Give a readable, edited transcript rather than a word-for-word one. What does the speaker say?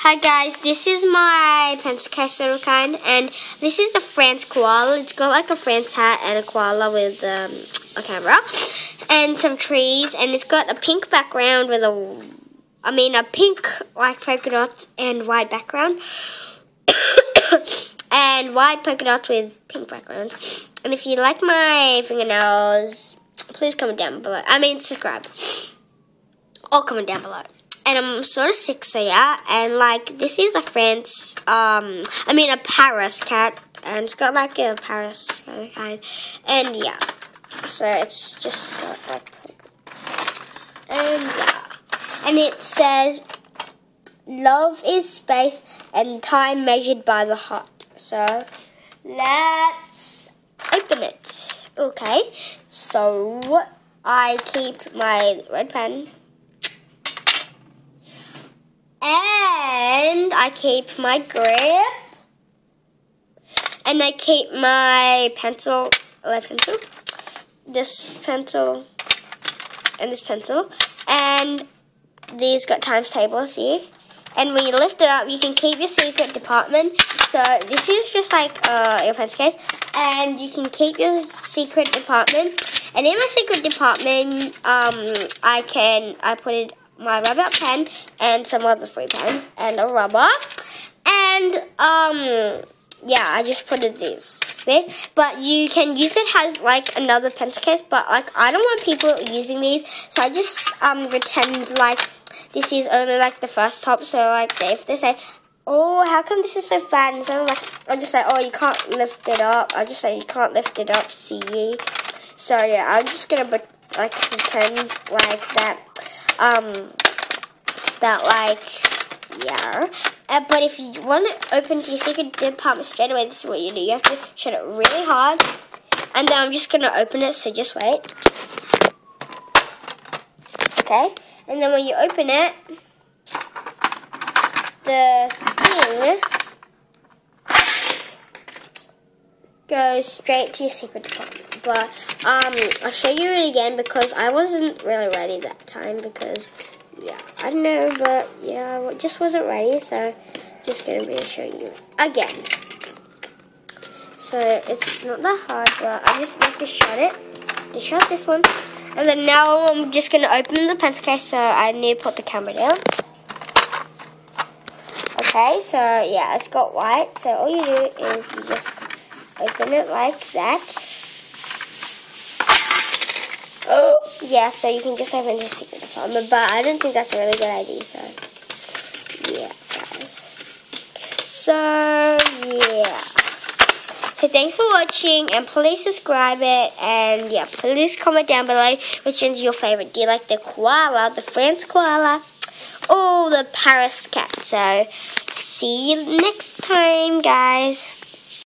Hi guys, this is my pencil case little kind, and this is a France koala. It's got like a France hat and a koala with a camera and some trees, and it's got a pink background with a pink like polka dots and white background and white polka dots with pink background. And if you like my fingernails, please comment down below. Subscribe or comment down below. And I'm sort of sick, so yeah. And like, this is a Paris cat, and it's got like a Paris kind. And yeah, so it's just got like, and yeah, and it says, "Love is space and time measured by the heart." So let's open it. Okay, so I keep my red pen. And I keep my grip, and I keep my pencil, this pencil, and this pencil, and these got times tables here. And when you lift it up, you can keep your secret department. So this is just like your pencil case, and you can keep your secret department. And in my secret department, I put it. My rubber pen and some other free pens and a rubber, and yeah, I just put it there. But you can use it as like another pencil case, but like I don't want people using these, so I just pretend like this is only like the first top. So like if they say, "Oh, how come this is so fat?" and so I'll just say, "Oh, you can't lift it up." I'll just say, "You can't lift it up, see ye." So yeah, I'm just gonna like pretend like that. But if you want to open your secret department straight away, this is what you do. You have to shut it really hard, and then I'm just going to open it, so just wait. Okay, and then when you open it, the thing goes straight to your secret department. But I'll show you it again because I wasn't really ready that time because, yeah, I don't know, but yeah, I just wasn't ready, so just going to be showing you again. So it's not that hard, but I just need to shut it, shut this one, and then now I'm just going to open the pencil case, so I need to put the camera down. Okay, so yeah, it's got white, so all you do is you just open it like that. Oh, yeah, so you can just open your secret department, but I don't think that's a really good idea, so, yeah, guys. So, yeah. So, thanks for watching, and please subscribe it, and, yeah, please comment down below which one's your favorite. Do you like the koala, the France koala, or the Paris cat? So, see you next time, guys.